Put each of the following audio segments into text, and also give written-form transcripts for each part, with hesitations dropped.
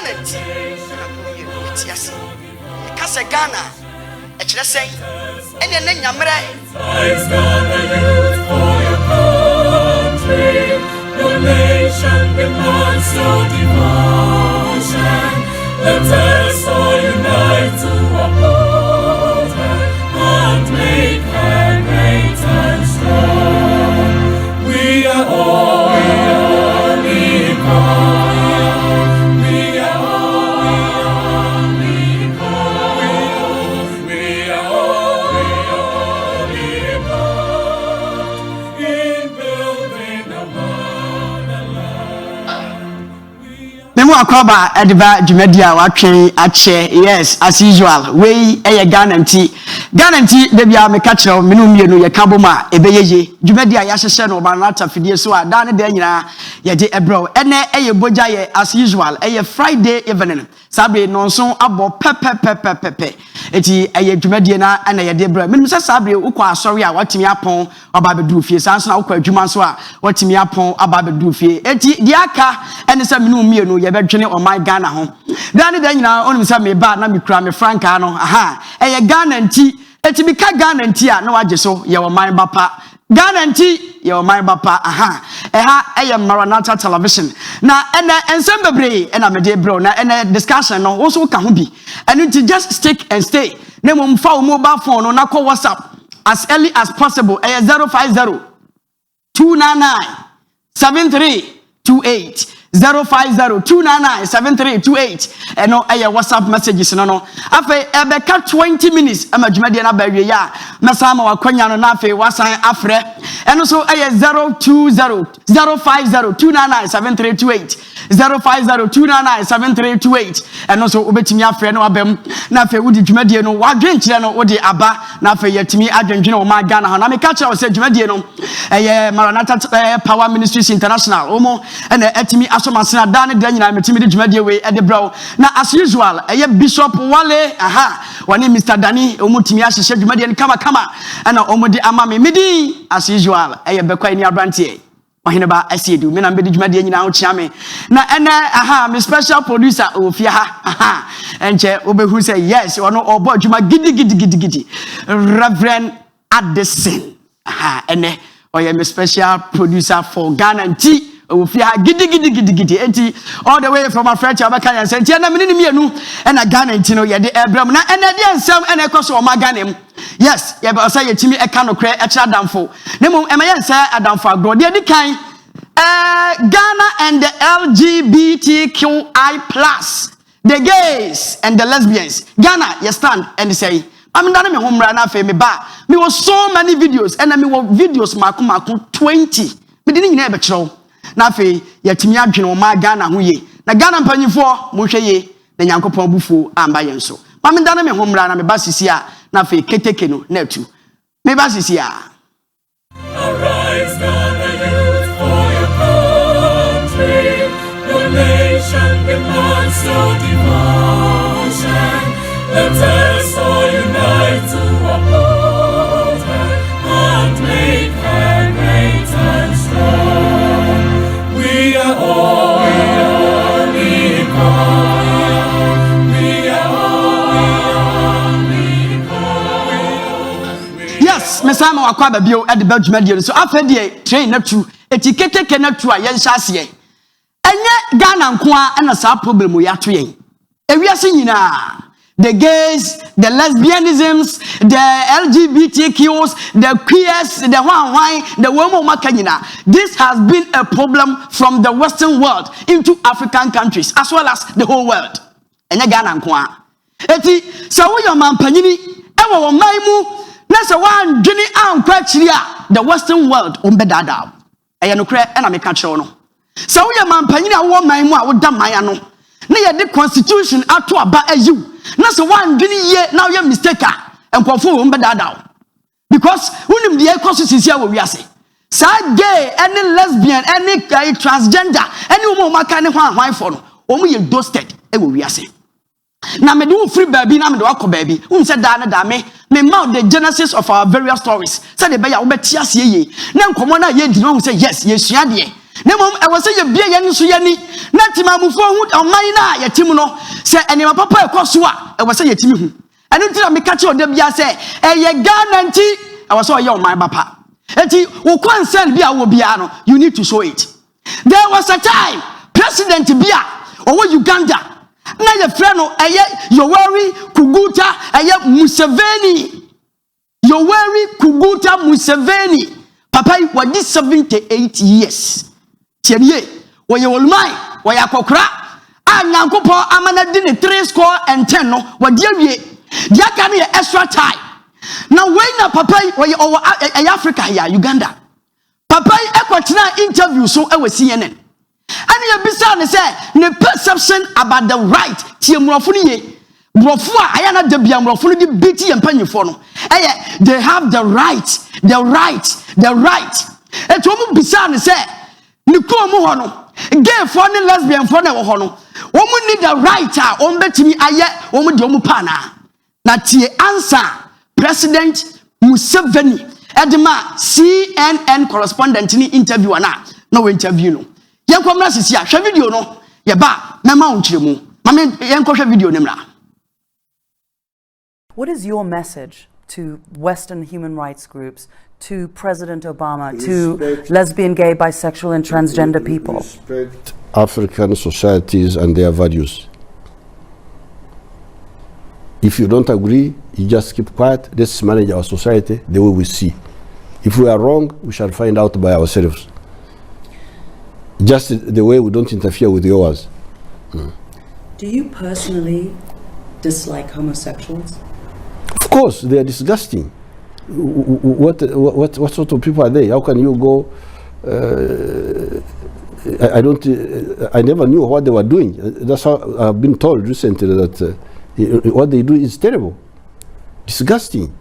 Ghana ti na ko ye ti ase ka se Ghana e kire sen ene na nyamre for your country. Your nation demands your devotion. Let us all unite to uphold her and make her great and strong. We are all equal. We are all equal. We are all equal in building a motherland. Nemu akwaba ediba dwumadia watwen ache yes as usual we Ghana nti da bia me ka kire me no mienu ye ka boma ebeyeye dwumadia ya hyehye no ba na tafidie so a da ne da nyina ye de ebro ene boja ye as usual Friday evening sabe no so abo pepe eti dwumadie na na ye de ebro menim se sabe ukwa asori a watimi apon aba bedu fie sanso na ukwa adwuma so a watimi apon aba bedu fie eti di aka ene se me no mienu ye bedwene o my Ghana ho da ne da nyina onim se me ba na me kura me franka no aha Ghana nti eti bi ka Ghana nti a na waje so ye o my bapa Ghana nti ye o my bapa aha Maranatha television na ene ensem bebre na me de bro na ene discussion no wo so ka ho bi eno nti just stick and stay na mo mfa o mobile phone no na call WhatsApp as early as possible 050 299 7328 050-299-7328 eno WhatsApp messages no afi ebeka 20 minutes amadwumade na ba wie ya mesa ma wakwanya no na afi wasan afre eno so 050-299-7328 050-299-7328 eno so obetimi afre no abem na afi wudi dwumade no wadwenkire no wodi aba na afi yatimi adwendwene o ma Ghana ha na me ka kire o se dwumade no Maranatha Power Ministries International omo ena etimi asomasena da ne da nyina metimi de dwumadie we e de brawo na as usual Bishop Wale wani Mr Dani omutimi ahyehye dwumadie ne kama ana omudi amame midi as usual bekwa ni abrantie ohene ba asiedu me na mbedi dwumadie nyina ho chiame na ene me special producer ofia enche obehu say yes ono obo dwuma gidi Reverend Addison ene me special producer for Ghana nti ofia gidi enti all the way from Africa abaka yan senti na menini mienu na Ghana nti no ye de ebram na ene de ensem ene ekoso o ma Ghana mu yes ye ba say yetimi eka no kre e kira damfo nemu ema ye nsa adamfo agro de kan Ghana and the LGBTQI+, the gays and the lesbians. Ghana you stand and say I'm done me home right now for me ba me was so many videos and me was videos maku 20 me didn't even be show na fe yatimi adwene o ma Ghana ho ye na Ghana mpanyifo mo hwe ye na Nyankopon bufu amba ye nso ma me dane me homra na me ba sisi a na fe keteke no na tu me ba sisi a Arise, Ghana youth, for your country. Your nation demands your devotion. Let us all unite to uphold her and make her great and strong. We are all equal. We are all equal. yes me sama wakwa ba bio e de ba dwumadie so afedie train na tu etiketeke na tu a yen hyase enye Ghana nkoa na sa problem ya to yen ewiase nyina the gays, the lesbianisms, the LGBTQs, the queers, the why, the women makanyina. This has been a problem from the Western world into African countries as well as the whole world. Enye Ghana nkoa. Eti sa wo yo mampanyini ewo wo maimu na se wan dwene ankwa kiri a the Western world ombedada. Eye no kre na meka kire no. Sa wo yo mampanyini a wo maimu a wo da maya no. Na ye de constitution ato aba ayu. Na so one dwene ye na ye mistake a enkofo wo mbedada. Because unim de ekoso sisia wo wiase. Sa gay any lesbian any transgender any woman maka ne hwan for no. Omo ye dusted e wo wiase. Na me do free baby na me do akọ baby. Say da na da me mouth the genesis of our various stories. Say the be ya wo betia se ye. Na nkomo na ye di no say yes ye sua de. Nemom e wo se ye bia ye nso ye ni na timamufo hu oman na ye tim no se enema papa ekoso a e wo se ye timi hu enu tira me ka che oda bia se ye Ghana nti e wo se oye oman bapa enti wo concern bia wo bia no you need to show it. There was a time president bia owo Uganda na ye frɛ no Yoweri Kuguta Museveni. Yoweri Kuguta Museveni. Papa wadi 78 years. Tienye wo ye wolmai wo ya kokra anyankopɔ amana di ne 310 no wadi awie dia ka ne extra time na we na papa wo ye owo Africa ya Uganda. Papa ekotena interview so e CNN. And you bisa ne say ne perception about the right tie murofo ne ye murofo a ayana da bia murofo no di beti ye mpanyefo no they have the right eto mu bisa ne say ne ko mu ho no gay for ne lesbian for ne wo ho no wo mu need the right a wo betimi aye wo mu de wo mu pa na tie answer President Museveni edema CNN correspondent ni interview na we interview no yenkomra sisi a hwe video no ye ba mema onchiremu mame yenkɔhwe video nemra. What is your message to Western human rights groups, to President Obama, to lesbian, gay, bisexual and transgender people? Respect African societies and their values. If you don't agree, you just keep quiet. Let's manage our society the way we see. If we are wrong, we shall find out by ourselves. Just the way we don't interfere with yours. Do you personally dislike homosexuals? Of course, they are disgusting. What sort of people are they? How can you go? I never knew what they were doing. That's how I've been told recently that what they do is terrible, disgusting.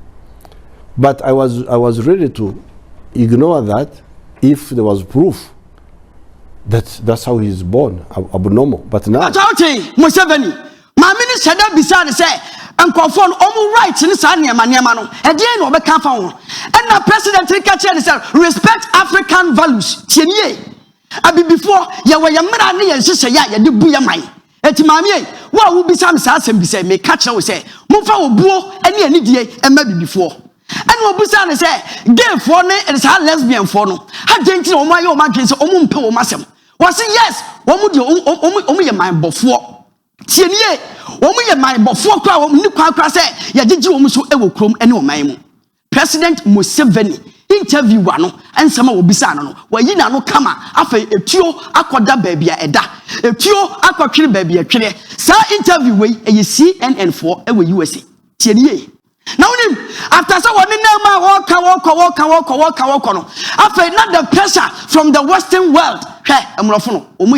But I was ready to ignore that if there was proof that that's how he's born, abnormal. But now Museveni ma mini sada bisa ne say enkofo no omu right ni sa niema no e dey no be kan fa ho and na president ka che ne say respect African values tienie abi before ye we ye mra ne ye hyehyɛ ya ye de bu ye man eti ma me wa wo bisa me sa asem bisa me ka che wo say momfa wo buo ene ani die e ma bi before and wo bisa ne say gay for ne e sa lesbian for no ha denti no mo aye o ma dwen say omu mpe wo masem was yes omu ye man bofo tienie omu ye man bofo kwa omu ni kwa say ye gigi omu so e wo krom ene o man mu. President Museveni interview wa no ensema wo bisa no wayi na no kama afa etuo akoda baabia eda etuo akotwere baabia twere sa interview we e CNN for e we USA tienie. Now after so one na walk no after not the pressure from the Western world emrofo no omu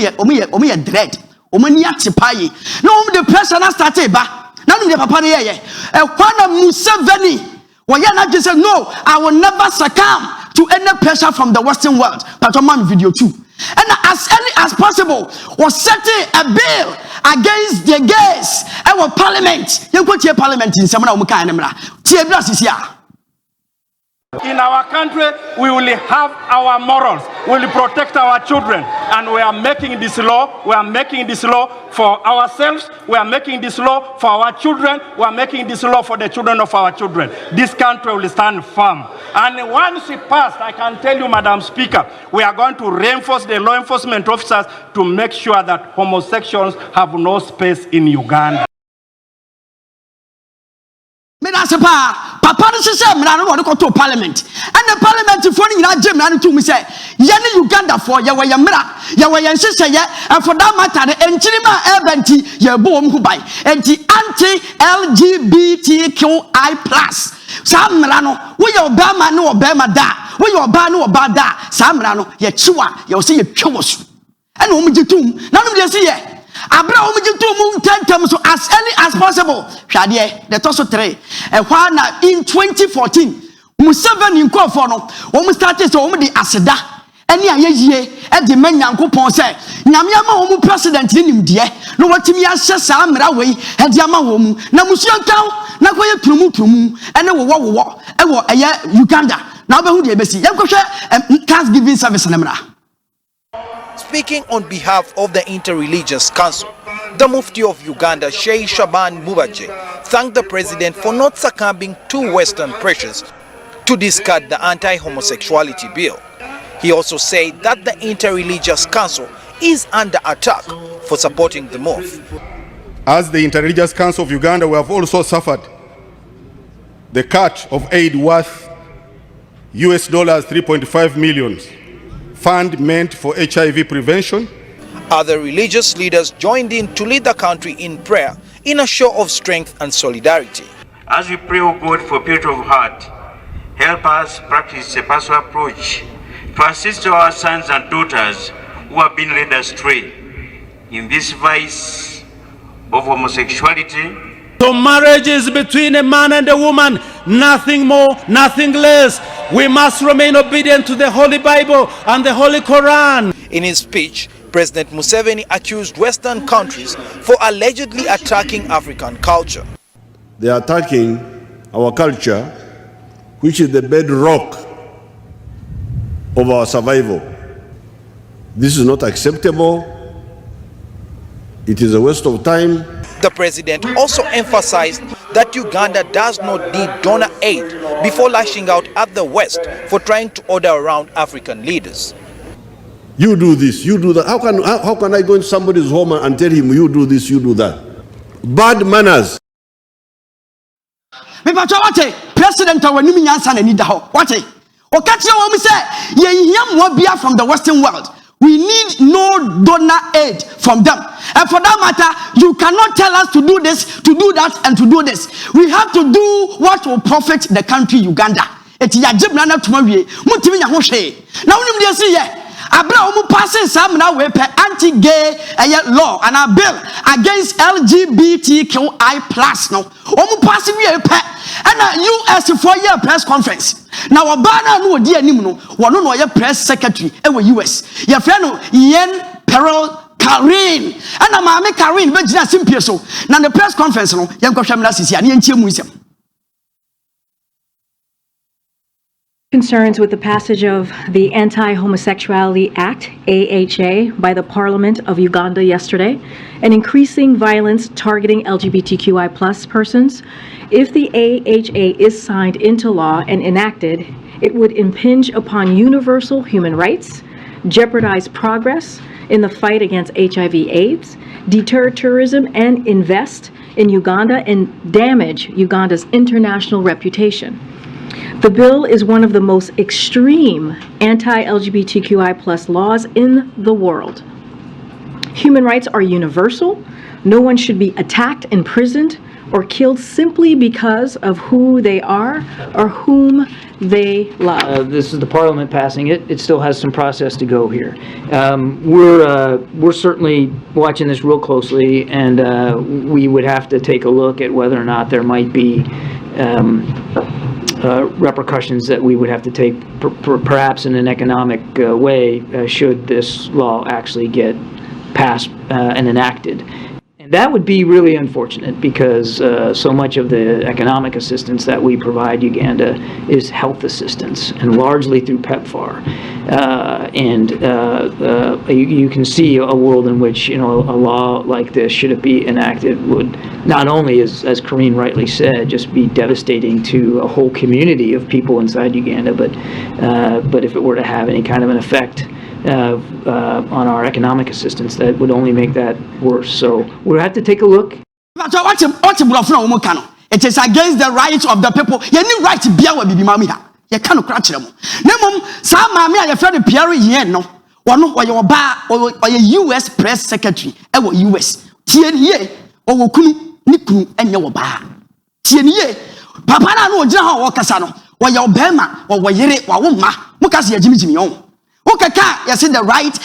ye dread omani atipaye na the pressure na start ba na no the papa ne ye kwana Museveni woya na just say no, I will never succumb to any pressure from the Western world. But on video too, and as early as possible was setting a bill against the gays our parliament. You go to parliament in Samana Umuka and Emra. In our country, we will have our morals. We will protect our children. And we are making this law. We are making this law for ourselves. We are making this law for our children. We are making this law for the children of our children. This country will stand firm. And once it passed, I can tell you, Madam Speaker, we are going to reinforce the law enforcement officers to make sure that homosexuals have no space in Uganda. Papa no say mra no go to parliament and the parliament for ni na jam na to me say ye ne Uganda for ye we ye mra ye we ye nhye ye and for that matter the enchirima eventi ye bo om hu bai enti anti LGBTQI+ sa mra no we ye obama no obama da we ye oba no oba da sa mra no ye chiwa ye say ye twawosu and om gitum na no dey say ye Abra omujitu tentem so as early as possible. Hwade the toso 3. Na in 2014, Museveni nkofo no, omu started so omu di aseda. Eni ayeyie e di manyankopon se, nyame ama omu president ni nimde. No watimi ahye saa mra wei e di ama wo mu. Na musuankan na koye turumu ene wo e wo eye Uganda. Na obehu de ebesi. Yenkohwe Thanksgiving service na mra. Speaking on behalf of the Interreligious Council, the Mufti of Uganda, Sheikh Shaban Mubaje, thanked the president for not succumbing to Western pressures to discard the anti-homosexuality bill. He also said that the Interreligious Council is under attack for supporting the move. As the Interreligious Council of Uganda, we have also suffered the cut of aid worth US dollars 3.5 million, fund meant for HIV prevention. Other religious leaders joined in to lead the country in prayer in a show of strength and solidarity. As we pray, O God, for purity of heart, help us practice a personal approach to assist our sons and daughters who have been led astray in this vice of homosexuality. So marriage is between a man and a woman, nothing more, nothing less. We must remain obedient to the Holy Bible and the Holy Quran. In his speech, President Museveni accused Western countries for allegedly attacking African culture. They are attacking our culture, which is the bedrock of our survival. This is not acceptable. It is a waste of time. The president also emphasized that Uganda does not need donor aid before lashing out at the West for trying to order around African leaders. You do this, you do that. How can I go into somebody's home and tell him, you do this, you do that? Bad manners. President from the Western world. We need no donor aid from them. And for that matter, you cannot tell us to do this, to do that, and to do this. We have to do what will profit the country Uganda. Abraham passing some now we anti-gay law and a bill against LGBTQI plus no. Passing we and a US 4-year press conference. Now a banner no dear nimno, one no your press secretary US. Your friend Yen Peril Karin and a mammy Karin Virginia Simpio so. Now the press conference no young Koshamla Sisi and Yen Museum. Concerns with the passage of the Anti-Homosexuality Act, AHA, by the Parliament of Uganda yesterday, and increasing violence targeting LGBTQI plus persons. If the AHA is signed into law and enacted, it would impinge upon universal human rights, jeopardize progress in the fight against HIV/AIDS, deter tourism and invest in Uganda, and damage Uganda's international reputation. The bill is one of the most extreme anti-LGBTQI plus laws in the world. Human rights are universal. No one should be attacked, imprisoned, or killed simply because of who they are or whom they love. This is the Parliament passing it. It still has some process to go here. We're certainly watching this real closely, and we would have to take a look at whether or not there might be repercussions that we would have to take, perhaps in an economic way, should this law actually get passed and enacted. And that would be really unfortunate, because so much of the economic assistance that we provide Uganda is health assistance, and largely through PEPFAR. You can see a world in which, a law like this, should it be enacted, would not only, as Karine rightly said, just be devastating to a whole community of people inside Uganda, but if it were to have any kind of an effect on our economic assistance, that would only make that worse. So we'll have to take a look. It is against the rights of the people. You need right to be our baby mommy. You can't crash them. Nemum, some mammy, I friend Pierre Yen, no. One or your bar or your US press secretary, our US. TNA or Kunu, Niku, and your bar. TNA, Papa no Jaha or Casano, or your Bema, or Wayere, or Wuma, Mukasia Jimmy on. Okaka, you see the right.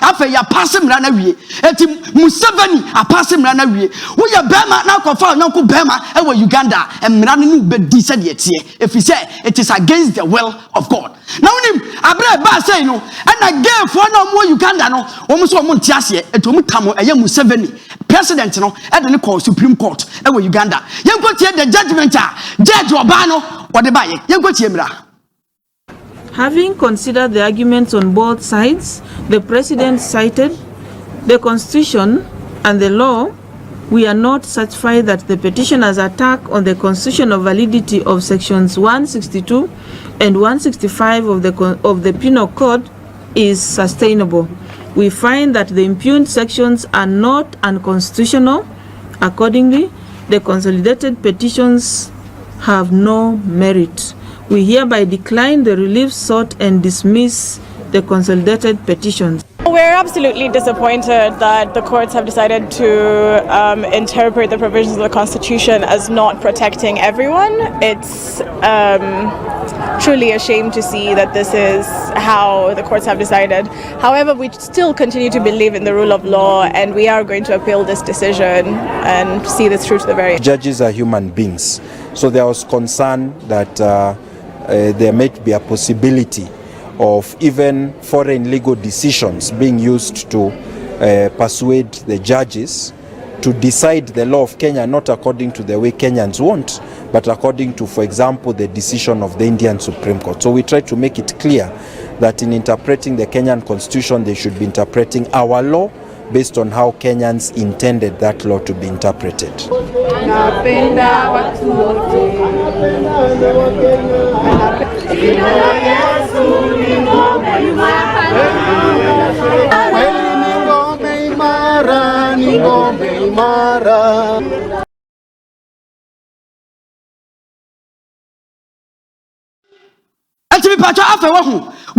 After you pass him run away. Eti Museveni, I pass him run away. We are Bema, now confirm, now Bema, and Uganda, and Miranu be decent yet. If he say it is against the will of God. Now, I brought say no, and I gave for no more Uganda, no, almost one Montiasia, and Tomutamo, a young Museveni, president, no, and then call Supreme Court, and Uganda. You go to the judgment, Judge Obano, what they buy, you go to Yemra. Having considered the arguments on both sides, the President cited the Constitution and the law. We are not satisfied that the petitioner's attack on the constitutional validity of sections 162 and 165 of the Penal Code is sustainable. We find that the impugned sections are not unconstitutional. Accordingly, the consolidated petitions have no merit. We hereby decline the relief sought and dismiss the consolidated petitions. We're absolutely disappointed that the courts have decided to interpret the provisions of the Constitution as not protecting everyone. It's truly a shame to see that this is how the courts have decided. However, we still continue to believe in the rule of law, and we are going to appeal this decision and see this through to the very end. Judges are human beings, so there was concern that there might be a possibility of even foreign legal decisions being used to persuade the judges to decide the law of Kenya not according to the way Kenyans want, but according to, for example, the decision of the Indian Supreme Court. So we try to make it clear that in interpreting the Kenyan Constitution, they should be interpreting our law based on how Kenyans intended that law to be interpreted.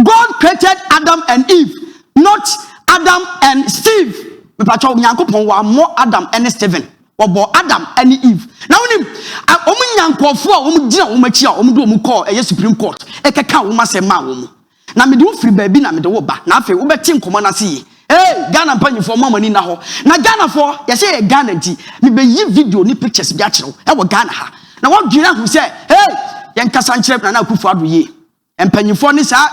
God created Adam and Eve, not Adam and Steve. More Adam and Stephen. Adam and Eve. Now, Supreme Court. Now, me do free baby, na me do ba. Na fe, ube team command see. Hey, Ghana panyi for mama ni na ho. Na Ghana for, you say Ghana nti. Me be yi video ni pictures bi achiro. E wo Ghana ha. Na what dwina who say, hey, yen kasa nchire na Akufo-Addo ye. Empanyifo ni sa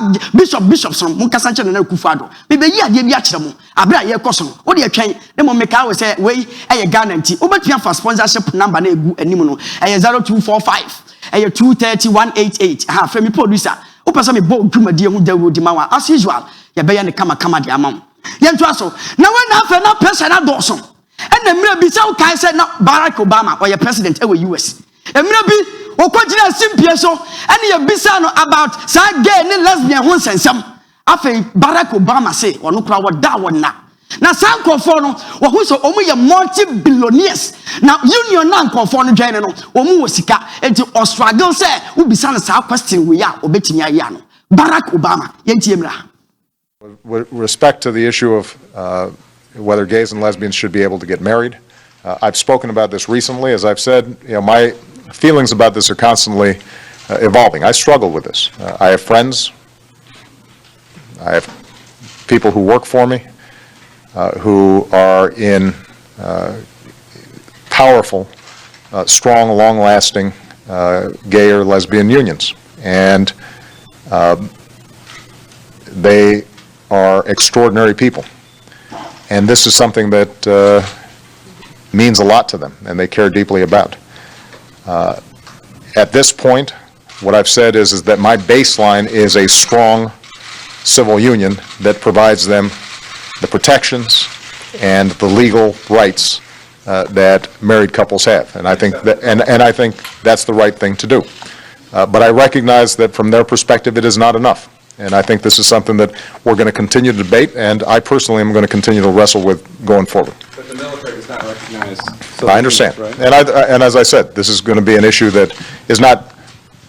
bishop son mun kasa nchire na Akufo-Addo. Me be yi ade bi achire mo. Abra ye koso no. Wo de atwen, ne mo meka we say we e Ghana nti. Obetua for sponsorship number na egu anim no. E 0245. E 230188. Ha, Femi producer. Upasa me bo dwumadi hu dawodi ma wa as usual ye be ye ne kama de amam ye nto aso na we na afa na person na doso e na mira bi se o kai se na Barack Obama or your president e we US e mira bi okogina simpie so e ne ye bisa no about sa gay ne lesbian ho sensem afa Barack Obama say ono kura woda wona na sankofo no wo hu so omu ye multi-billionaires na union na nkofo no dwan no omu wo sika enti struggle say wo bisa na sa question we ya obetimi aya no Barack Obama yentie mra. With respect to the issue of whether gays and lesbians should be able to get married, I've spoken about this recently. As I've said, my feelings about this are constantly evolving. I struggle with this. I have friends, I have people who work for me, who are in powerful, strong, long-lasting gay or lesbian unions. And they are extraordinary people. And this is something that means a lot to them, and they care deeply about. At this point, what I've said is that my baseline is a strong civil union that provides them the protections and the legal rights that married couples have, and I think that, and I think that's the right thing to do. But I recognize that from their perspective, it is not enough, and I think this is something that we're going to continue to debate, and I personally am going to continue to wrestle with going forward. But the military does not recognize. I understand, right? and as I said, this is going to be an issue that is not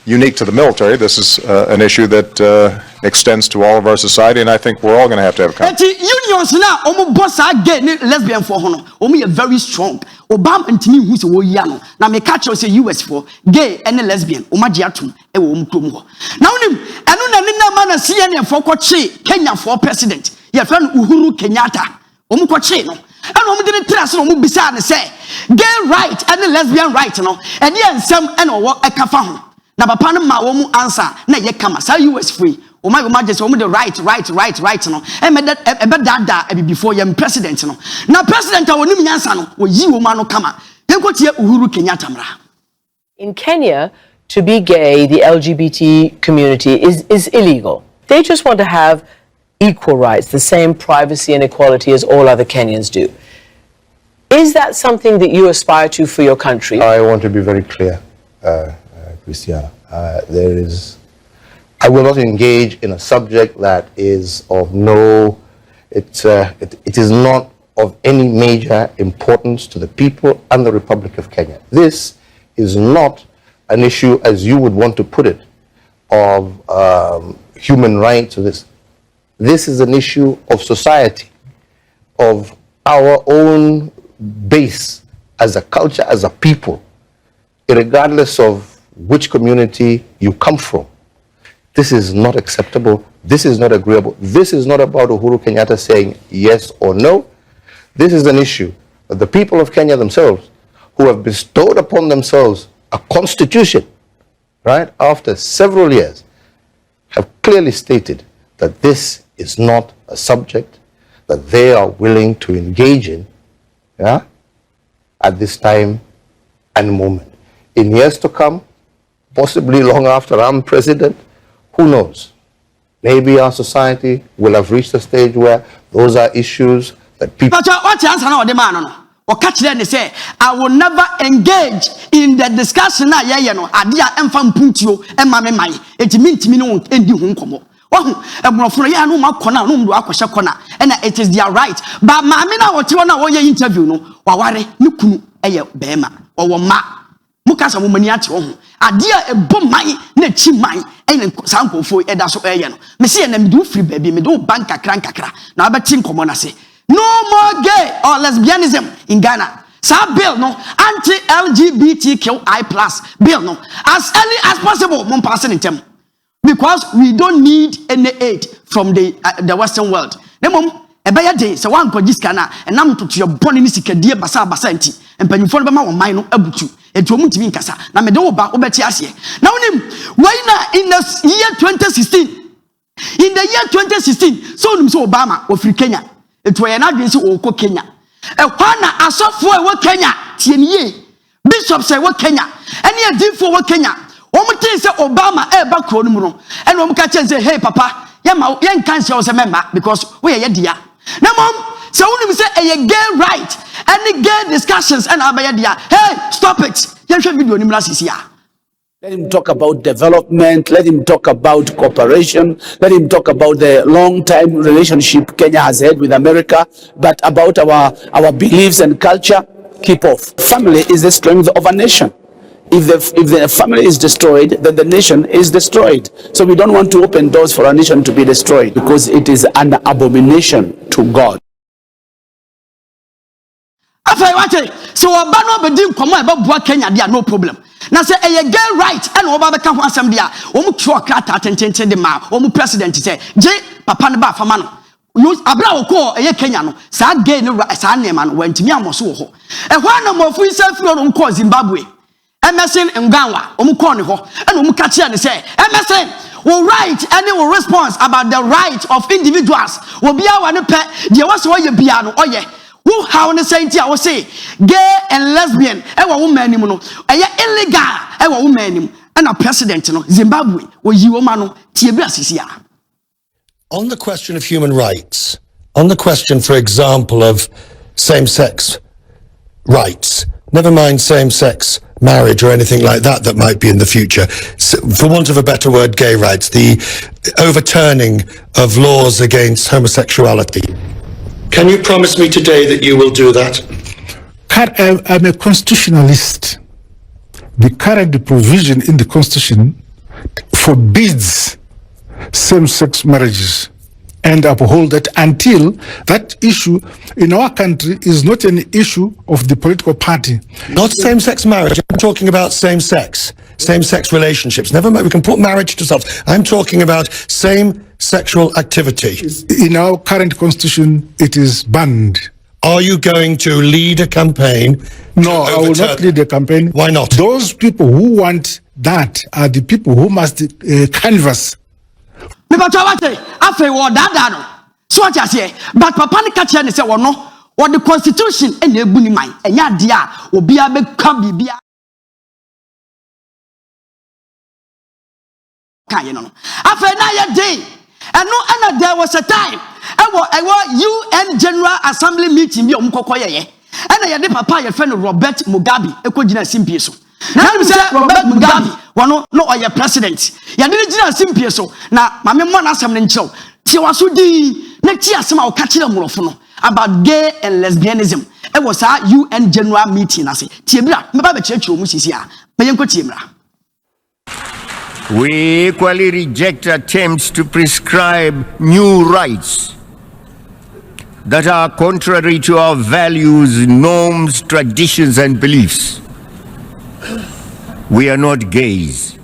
unique to the military. This is an issue that extends to all of our society, and I think we're all going to have a conversation. Unions now, omo boss gay lesbian for hono, omo very strong. Obama ntimi hu se wo ya no. Na me catch say US for gay and lesbian, omo gye atom e wo omo krom ho. Na wonim, eno na ne na ma na CNN for kwache Kenya for president. Ye friend Uhuru Kenyatta. Omo kwache no. Eno omo de trust no omo bisa ne say gay right and lesbian right no. E de ensem eno wo ekafa ho. Na papa no ma wo mu answer na ye kama sa US free. O my majesty, the right no. And that before you president no. Now president I nyansa no, wo yi wo ma no kama. Ye ko tie Uhuru Kenyatta mra. In Kenya, to be gay, the LGBT community, is illegal. They just want to have equal rights, the same privacy and equality as all other Kenyans do. Is that something that you aspire to for your country? I want to be very clear, Christiana. I will not engage in a subject that is of it is not of any major importance to the people and the Republic of Kenya. This is not an issue, as you would want to put it, of human rights. This is an issue of society, of our own base as a culture, as a people, regardless of which community you come from. This is not acceptable. This is not agreeable. This is not about Uhuru Kenyatta saying yes or no. This is an issue that the people of Kenya themselves, who have bestowed upon themselves a constitution, right, after several years, have clearly stated that this is not a subject that they are willing to engage in, yeah, at this time and moment. In years to come, possibly long after I'm president, who knows? Maybe our society will have reached a stage where those are issues that people... What answer now, the man? Or catch them, they say, I will never engage in the discussion. Adia enfam puntio, and my mai. It means me no end you home. And it is their right. But Mamina, what you want to interview, no, Waware, Nukunu, Aya, Bema, or Ma, Mukasa Mumaniato, Adia, a bomb mine, Nechi mine, and sample for Edaso Ayano. Messi and them do free baby, me do banka crankakra. Now, but think common, I say. No more gay or lesbianism in Ghana. So bill no anti-LGBTQI plus bill no as early as possible. Mon passing in them because we don't need any aid from the Western world. Nemom ebaya day so one ko giskana and nam to your boni ni sikadie basa nti empanyufo no bema wo man no abutu etu omutimi nkasa na me de wo ba obeti ase na wonim na in the year 2016 so onim so Obama of Kenya. It was an agency or Kenya. A Wana Asofo wa Kenya, TNE, Bishop say what Kenya, and ye did for what Kenya. One say Obama, back on Muno, and one catch and say, hey, Papa, young cancer was a member because we are dear. Now, Mom, so only say a gay right, any gay discussions and Abayadia. Hey, stop it. You should be doing last year. Let him talk about development. Let him talk about cooperation. Let him talk about the long-time relationship Kenya has had with America, but about our beliefs and culture. Keep off. Family is the strength of a nation. If the family is destroyed, then the nation is destroyed. So we don't want to open doors for a nation to be destroyed because it is an abomination to God. So Obama bedim come about Kenya, there no problem. Now say a gay right and Obama can ho asem dia o mu tro krata tentente de ma o mu president say je papa ne ba fama no use abra wo ko e Kenya no sa gay ne sa nema no wantimi amoso wo ho e ho na mofu isa firo no ko Zimbabwe Emerson Ngwanwa o mu ko ne ho and o mu ka chia ne say Emerson will write any will response about the right of individuals will be our ne pe de wo so ye bia no oye. Who how ne say I will say gay and lesbian ewa woman nim no illegal ewa woman nim and a president no Zimbabwe wo yi wo ma no tie bi asisia. On the question of human rights, on the question, for example, of same-sex rights, never mind same-sex marriage or anything like that that might be in the future, for want of a better word, gay rights, the overturning of laws against homosexuality. Can you promise me today that you will do that? I'm a constitutionalist. The current provision in the Constitution forbids same-sex marriages and uphold it until that issue in our country is not an issue of the political party. Not same-sex marriage. I'm talking about same-sex relationships. Never mind, we can put marriage to self. I'm talking about same sexual activity. In our current constitution, it is banned. Are you going to lead a campaign? No, I will not lead a campaign. Why not? Those people who want that are the people who must canvass. But Papa ni catch and say, well, no, what the constitution and the bunny mine, and ya dear will be a big kan ye no afa na ye day and there was a time UN General Assembly meeting bi omkokoye and ye de papa ye friend Robert Mugabe ekogina simpie so na me say Robert Mugabe wono no oye president ye de gina simpie so na mame mo na asem ne nkyerɛw ti waso di na ti asem a o ka kire murofo no about gay and lesbianism it was our UN General meeting ase ti bra me ba be kyerɛkyerɛ mu sisi a me yenko ti mra. We equally reject attempts to prescribe new rights that are contrary to our values, norms, traditions, and beliefs. We are not gays.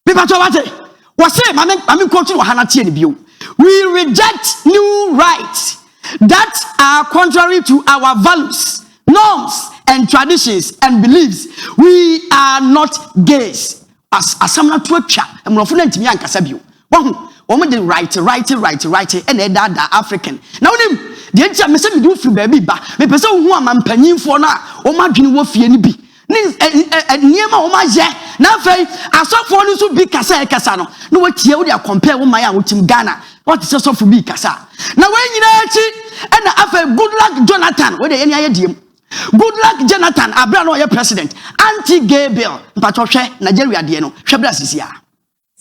We reject new rights that are contrary to our values, norms, and traditions and beliefs. We are not gays. As samna twetwa emrofo na ntimi ankasa bio wo de right and that African na wonim de ntia me se me do free baby ba me pese wo hu amampanyimfo na wo madwene wo fie ni bi ni niema wo maje na fai asofo no so bi kasa no na watie wo de compare wo man a wotim Ghana what is so for bi kasa na we nyina achi na afai good luck Jonathan we de eni ayediem. Good luck Jonathan Abraham or your president anti-gay bill Nigeria dieno.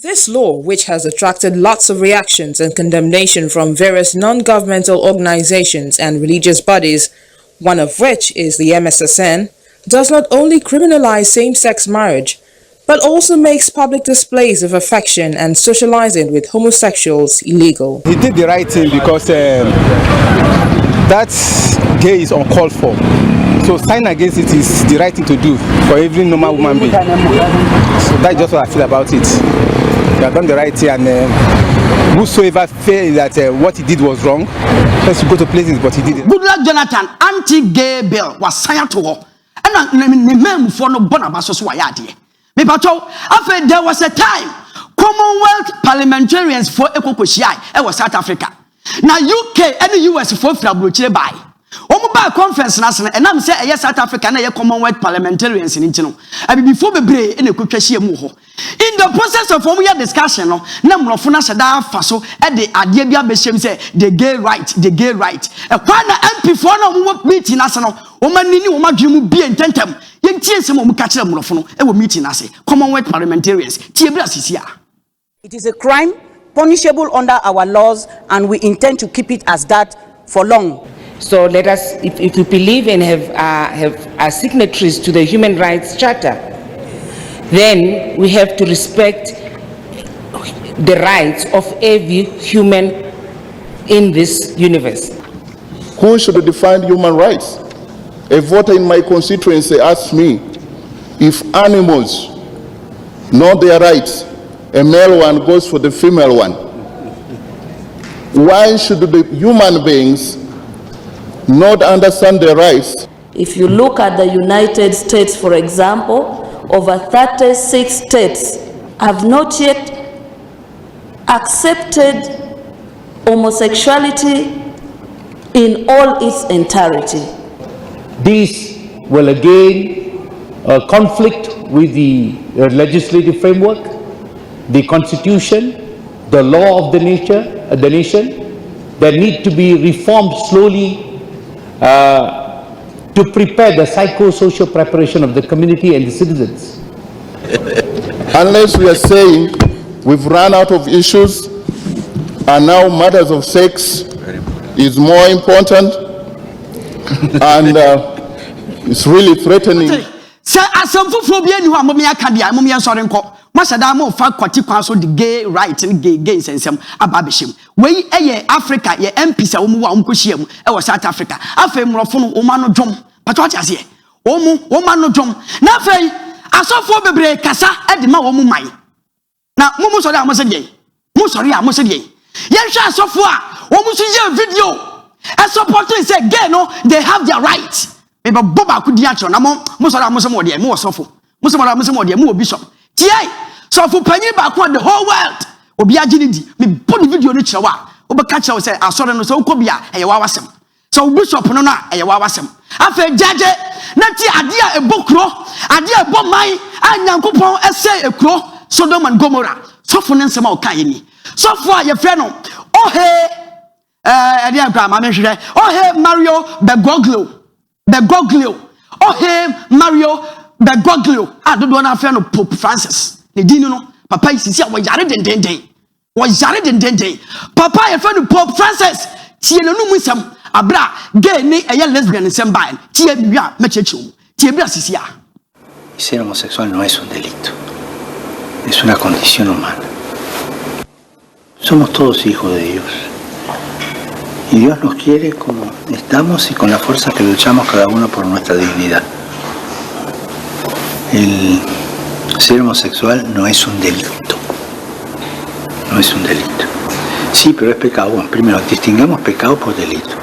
This law, which has attracted lots of reactions and condemnation from various non-governmental organizations and religious bodies, one of which is the MSSN, does not only criminalize same-sex marriage but also makes public displays of affection and socializing with homosexuals illegal. He did the right thing because that gay is uncalled for. So signing against it is the right thing to do for every normal woman being. So that's just what I feel about it. He has done the right thing, and whosoever feel that what he did was wrong, let's go to places, but he did it. Good luck Jonathan, anti-gay bill was signed to her. And for no bonabasos wayadi. After there was a time Commonwealth parliamentarians for Ekokoshia, it was South Africa. Now UK and the US for Flabruchile by. Omo conference national and I'm say South Africa na Commonwealth parliamentarians in Chino. I be before be brave in a kwetwa mu ho. In the process of omo discussion no na mrofo na sada faso e de ade bia be shem say the gay right. E kwa na MP for na omo meeting national omo nini omo adwemu bi ententem yentie nsem omo ka kire mrofo no e wo meeting ase Commonwealth parliamentarians tie bra sisia. It is a crime punishable under our laws, and we intend to keep it as that for long. So let us, if we believe and are signatories to the Human Rights Charter, then we have to respect the rights of every human in this universe. Who should define human rights? A voter in my constituency asked me if animals know their rights, a male one goes for the female one. Why should the human beings not understand their rights? If you look at the United States, for example, over 36 states have not yet accepted homosexuality in all its entirety. This will again conflict with the legislative framework, the constitution, the law of the nation that need to be reformed slowly to prepare the psychosocial preparation of the community and the citizens. Unless we are saying we've run out of issues and now matters of sex is more important and it's really threatening. Say asamfo phobia ni ho amomia kadia amomia sore nko masada mo fa kwati kwan so the gay right and gay sensem ababehim we eye Africa ye MP sa omu wa omkohia mu e wo South Africa afei mrofo no oma no dwom patwa ase oma no dwom na afei asofo bebre kasa e de ma wo mu mai na mumu sore amose de mu sore amose de ye hwa asofo a omu so ye video e supporting say gay no they have their right. Eba boba kudi acho na mo sora mo mo de mo osofo mo sora mo de mo bishop tie sofo panyi ba ko the whole world obi agini di me body video no kire wa obeka kire say asore no so ukobia eye wa wasem so bishop no na eye wa wasem afa jaje nati adia ebokro adia ebomai anyankopon ese ekro Sodom and Gomorrah sofo ne nsema o kan ni sofo a ye frɛ no adia gra ma menhwɛ Mario Bergoglio Mario Bergoglio adodo na frɛ no Pope Francis ne dinu no papa isisi a wo yare dendenden papa ye frɛ no Pope Francis tie no mu nsɛm abra gay ni eye lesbian nsɛm ba tie bia mechechu tie bia sisi a. Ser homosexual no es un delito, es una condición humana. Somos todos hijos de Dios. Y Dios nos quiere como estamos y con la fuerza que luchamos cada uno por nuestra dignidad. El ser homosexual no es un delito. No es un delito. Sí, pero es pecado. Bueno, primero, distingamos pecado por delito.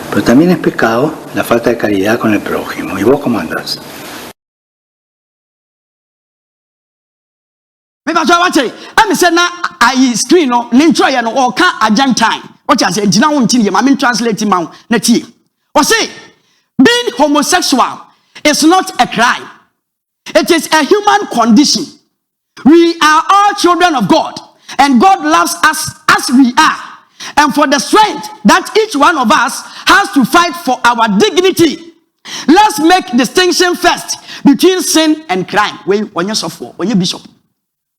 Pero también es pecado la falta de caridad con el prójimo. ¿Y vos cómo andás? Me ba so wache am say na I screen no nintro ye no o ka Argentine what you say gina won tin ye ma me translate ma na tie o say being homosexual is not a crime, it is a human condition. We are all children of God and God loves us as we are, and for the strength that each one of us has to fight for our dignity. Let's make distinction first between sin and crime. When you suffer, when you bishop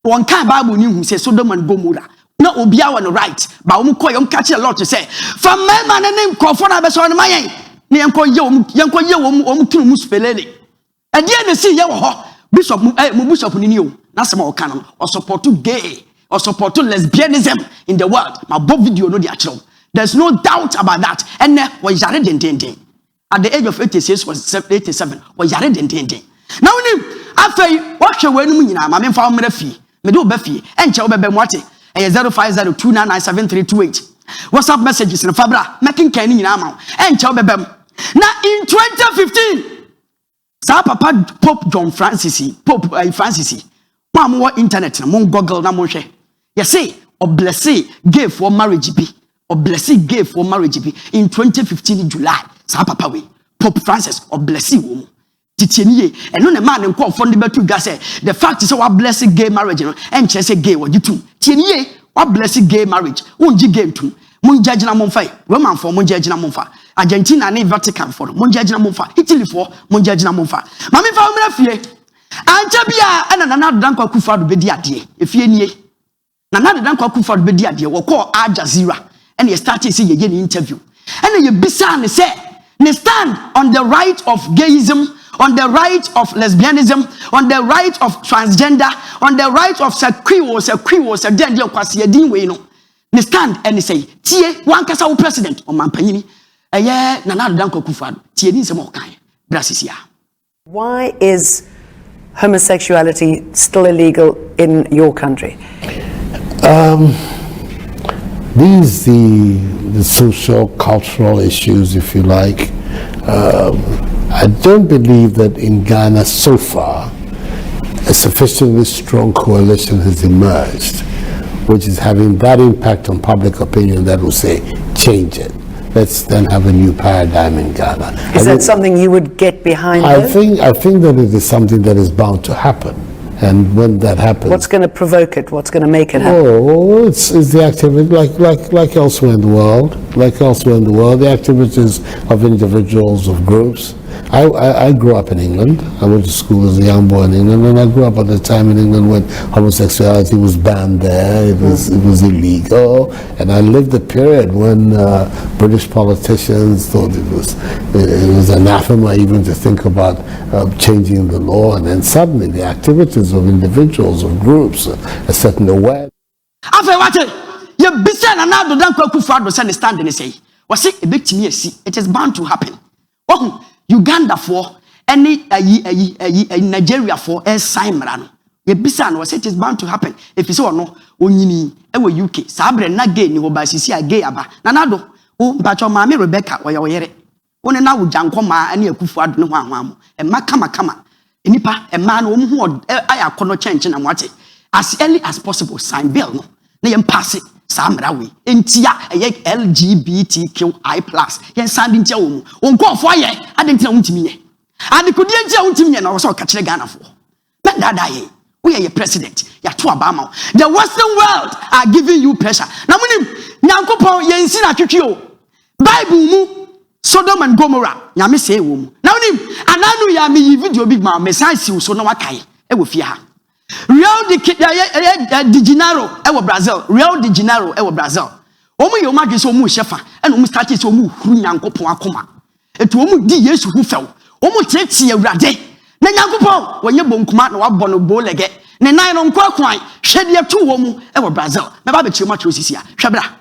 one kind Bible knew say Sodom and Gomorrah. No obia on the right, but catch a lot to say. From my man and name call for a son of my yanko to muspelele. And the see your bishop Bishop Nino, Nasamo canon, or support to gay, or support to lesbianism in the world. My book video no the actual. There's no doubt about that. And was Jared Dente. At the age of 86 was 87, was Jared Dente. Now after what you when you know, my found me fee. Me do befi enche obebe mwate 0502997328 WhatsApp messages in Fabra making can nyina ma enche obebe na in 2015 sa papa Pope John Francis Pope Francis pam wo internet na mon Google na mo hwe ye say bless gay for marriage bi bless gay for marriage bi in 2015 July sa papa we Pope Francis bless wo titieniye eno ne man nko ofo betu ga say the fact is we bless gay marriage no en che say gay wodi tu tieniye we bless gay marriage unji gay tu mun judge na mun fai we man for mun judge na mun fa Argentina na Vatican for mun judge na mun fa Italy for mun judge na mun fa ma me fa umra fie anche bia ana na danko akufa do bedi ade efie nie na danko akufa do bedi ade wo call Al Jazeera and he started say ye ni interview and ye bisa ne say ne stand on the right of gayism, on the right of lesbianism, on the right of transgender, on the right of se den dia kwase din we no. Ne stand and say, tie wan kasa wo president o mampanyini. Eye na danko Akufo-Addo. Tie ni nsem o kan. Brasisia. Why is homosexuality still illegal in your country? These the social, cultural issues, if you like. I don't believe that in Ghana so far a sufficiently strong coalition has emerged, which is having that impact on public opinion that will say, change it. Let's then have a new paradigm in Ghana. Is that something you would get behind? I think that it is something that is bound to happen. And when that happens, what's going to provoke it? What's going to make it happen? Oh, it's the activity like elsewhere in the world. Like elsewhere in the world, the activities of individuals, of groups. I grew up in England. I went to school as a young boy in England, and I grew up at the time in England when homosexuality was banned there. It was illegal, and I lived the period when British politicians thought it was anathema even to think about changing the law, and then suddenly the activities of individuals, of groups, are setting away. After what you bisa na na do danko Akufo-Addo say stand and say, "Was it a big to me? It is bound to happen." Oh, Uganda for any Nigeria for a sign marano. You bisa no say it is bound to happen. If you say no, onyini ewe UK. Sabre na gay ni obasisi a gay aba. Na nado o mpacho maame Rebecca oyere. One na wo janko ma ani Akufo-Addo ne ho anwamo. E makama. Enipa e ma na omhu ayakono chenche na mwate. As early as possible sign bill no. Na yem pass it. Samra we entia LGBTQI+. Yen sanding tia wo mu. Onko ofo ye adentina wuntimi ye. And could you tell me and also catch the Ghana for? Not that we are your president. Ya to Obama. The Western world are giving you pressure. Now, when Nyankopo Yensina Kikio, Bible mu Sodom and Gomorrah, Yami say womb. Now, Ananu Yami video big man, Messiah, so no wakai, Ewofia. Rio de Janeiro, Ewa Brazil, Rio de Janeiro, Ewa Brazil. Omo yo magi so mu shefa, and omo start so mu huru Nyankopon akoma. Etu omo di Yesu hu few. Omo tietie Awurade. Na Nyankopon, wonye bonkuma na wabɔ no bo lege. Ne nan no nkwa kwan, hwede ato wo mu Ewa Brazil. Me ba be chirema trosisia. Hwebra.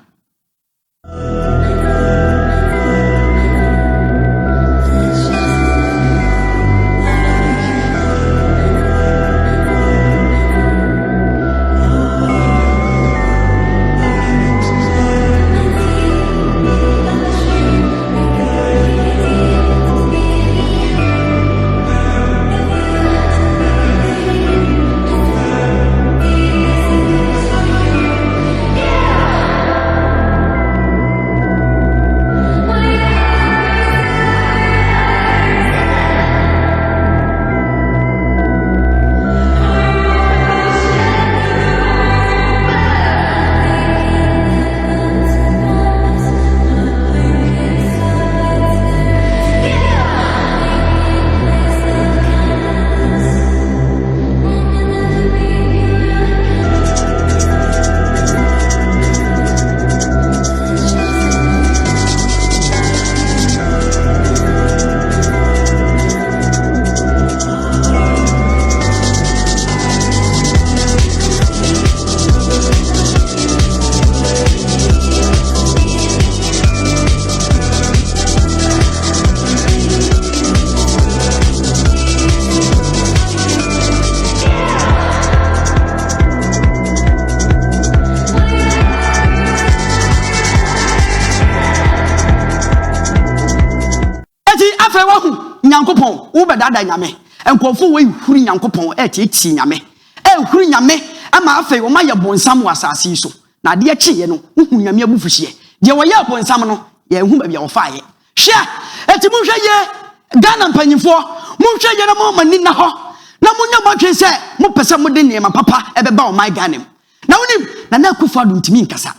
Nyankopon wo bedada nyame enkofo we huru Nyankopon eti nyame huru nyame ama afei wo ma ye bonsam wasase so na de ekiye no hu nyame abufuhie de wo ye bonsam no ye hu ba bia wo faaye hwe eti mu hwe ye Ghana mpanyimfo mu hwe ye na mo mani na ho na mo nya botwe se mo pese mo de niema papa ebeba o my Ghana na wonim na Akufo Addo ntimi nkasa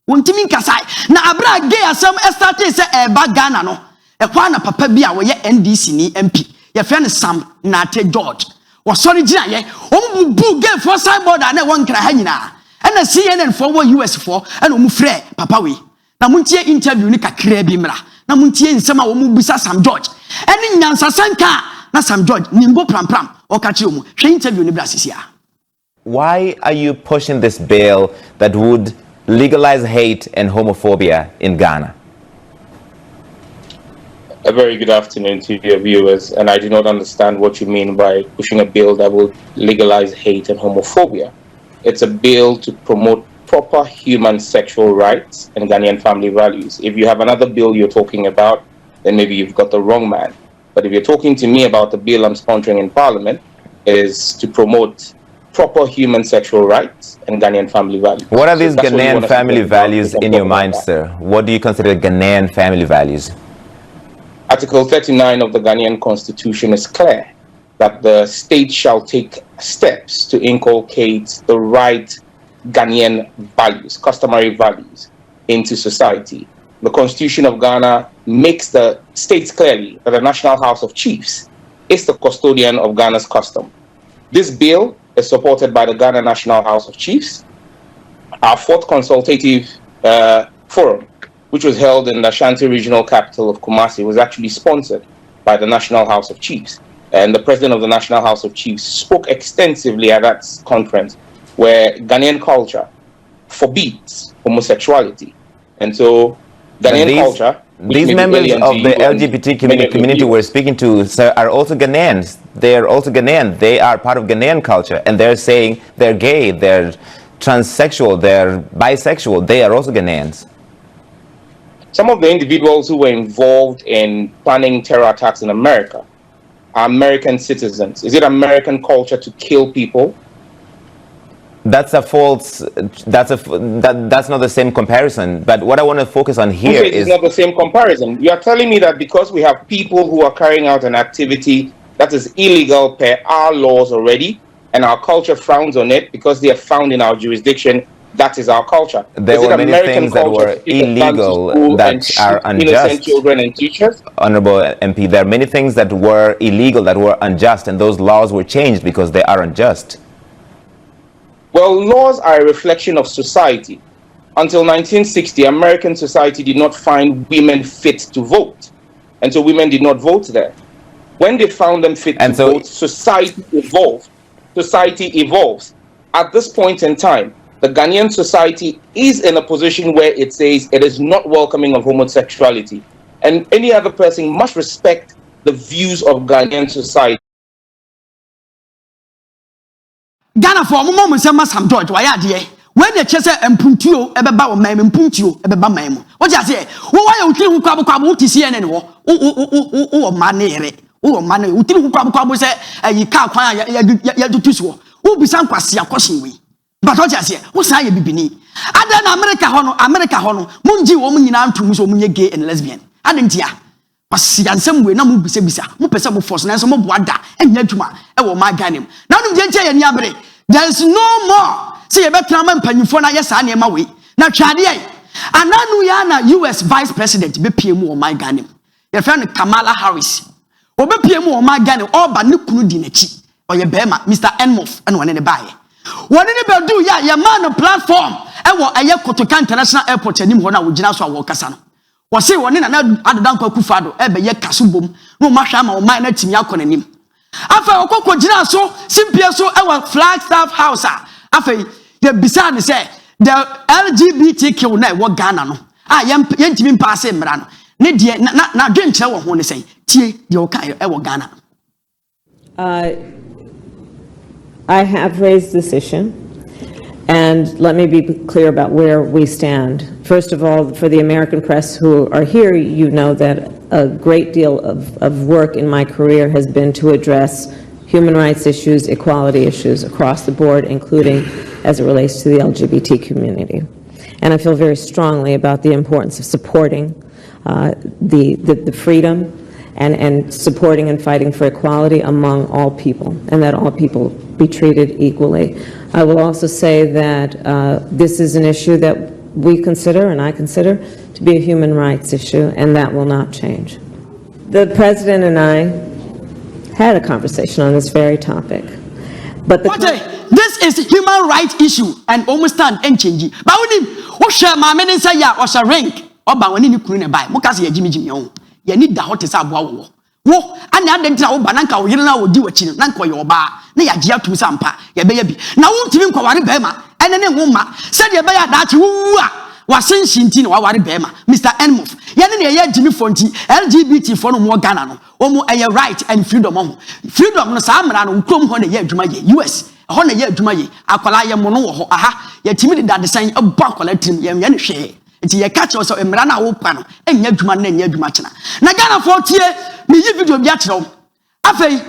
wontimi nkasa na abra gay asem estarte se eba Ghana no ekwa na papa bi a wo ye NDC ni MP ye friend Sam Nate George wo sorry gina ye o bu gay for signboard na won kra ha nyina na CNN for wo US for na o mu frɛ papa we na muntie interview ni kakra bi mra na muntie nsɛm a wo mu bisa Sam George eni nyansasanka na Sam George nimbo pram o ka kire mu hwɛ interview ni bra sisia. Why are you pushing this bill that would legalize hate and homophobia in Ghana? A very good afternoon to your viewers, and I do not understand what you mean by pushing a bill that will legalize hate and homophobia. It's a bill to promote proper human sexual rights and Ghanaian family values. If you have another bill you're talking about, then maybe you've got the wrong man. But if you're talking to me about the bill I'm sponsoring in Parliament, it is to promote proper human sexual rights and Ghanaian family values. What are these Ghanaian family values in your mind, sir? What do you consider Ghanaian family values? Article 39 of the Ghanaian Constitution is clear that the state shall take steps to inculcate the right Ghanaian values, customary values, into society. The Constitution of Ghana makes the states clearly that the National House of Chiefs is the custodian of Ghana's custom. This bill is supported by the Ghana National House of Chiefs. Our fourth consultative forum, which was held in the Ashanti regional capital of Kumasi, was actually sponsored by the National House of Chiefs. And the president of the National House of Chiefs spoke extensively at that conference, where Ghanaian culture forbids homosexuality. And so Ghanaian culture... These members of the LGBT community we're speaking to, sir, are also Ghanaians. They're also Ghanaian. They are part of Ghanaian culture. And they're saying they're gay, they're transsexual, they're bisexual. They are also Ghanaians. Some of the individuals who were involved in planning terror attacks in America are American citizens. Is it American culture to kill people? That's a false. That's not the same comparison. But what I want to focus on here is not the same comparison. You are telling me that because we have people who are carrying out an activity that is illegal per our laws already, and our culture frowns on it because they are found in our jurisdiction, that is our culture. There were many things that were illegal that are unjust. Innocent children and teachers. Honorable MP, there are many things that were illegal that were unjust, and those laws were changed because they are unjust. Well, laws are a reflection of society. Until 1960, American society did not find women fit to vote. And so women did not vote there. When they found them fit to vote, society evolved. Society evolves. At this point in time, the Ghanaian society is in a position where it says it is not welcoming of homosexuality. And any other person must respect the views of Ghanaian society. Ghana for mo mo say Masam George wa ya de when the chese empuntuo ebeba wo mam empuntuo ebeba mam wo ja say wo wa ya utiri hu kwabo utisi ene ne wo ma ne yere wo ma ne utiri hu kwabo say yi ka kwan ya dutuso wo bisa nkwase akosen wi but wo ja say wo san ye bibini ada na America ho no munji wo mu nyina ntum so munye gay and lesbian adentia pasiansem we na mu bisa mu pese mu force na so mu boada enya adwuma e wo ma ganem na no nje ye ni abere. There is no more. See, you better man panyufo na yes ane ma we. Na twade ai. Ananu ya na US Vice President be PM o my Ghana. Your friend Kamala Harris. O be PM o my Ghana all ba ne kunu di nachi. O ye bema Mr. Enmof and one ne bae. One ne be do ya your man platform. E wo eye Kotoka International Airport anim ho na wo gina so a wo kasa no. Wo se one na adodan kwa kufado e be ye kasubom. No ma hwa ma o man na timi akọ nanim. Afa okoko gina so simpie so ewa Flagstaff House afa the beside say the LGBTQ na wo Ghana no yentimi pass mra no ne de na dwenkyere wo ho ne say tie de wo kan ewo Ghana. I have raised this issue, and let me be clear about where we stand. First of all, for the American press who are here, you know that a great deal of work in my career has been to address human rights issues, equality issues across the board, including as it relates to the LGBT community. And I feel very strongly about the importance of supporting the freedom and supporting and fighting for equality among all people, and that all people be treated equally. I will also say that this is an issue that we consider, and I consider, to be a human rights issue, and that will not change. The President and I had a conversation on this very topic. But this is a human rights issue and almost stand and change. But when you share my men and say, yeah, was a rank, or by when you couldn't buy, Mokasi, Jimmy Jimmy, you need the hottest ab wow. Wo, and I didn't know Bananka or Yelena would do a chin, Nanko your bar, Nia Gia to Sampa, your baby. Now, won't even call Bema, and then woman said your baby that you was saying Shintin or Bema, Mr. Enmof, Yanni Jimmy Fonti, LGBT for no more Ghana, Omo a right and freedom. Freedom no Samran who come on a year to my US. Hona ye adwumaye akwala ye mono ho aha ye timidi da design ebo akwala tim ye me hwe enti ye catch us emra na wo pa no enya adwuma na enya adwuma chena na Ghana for tie me yi video bi a kire afei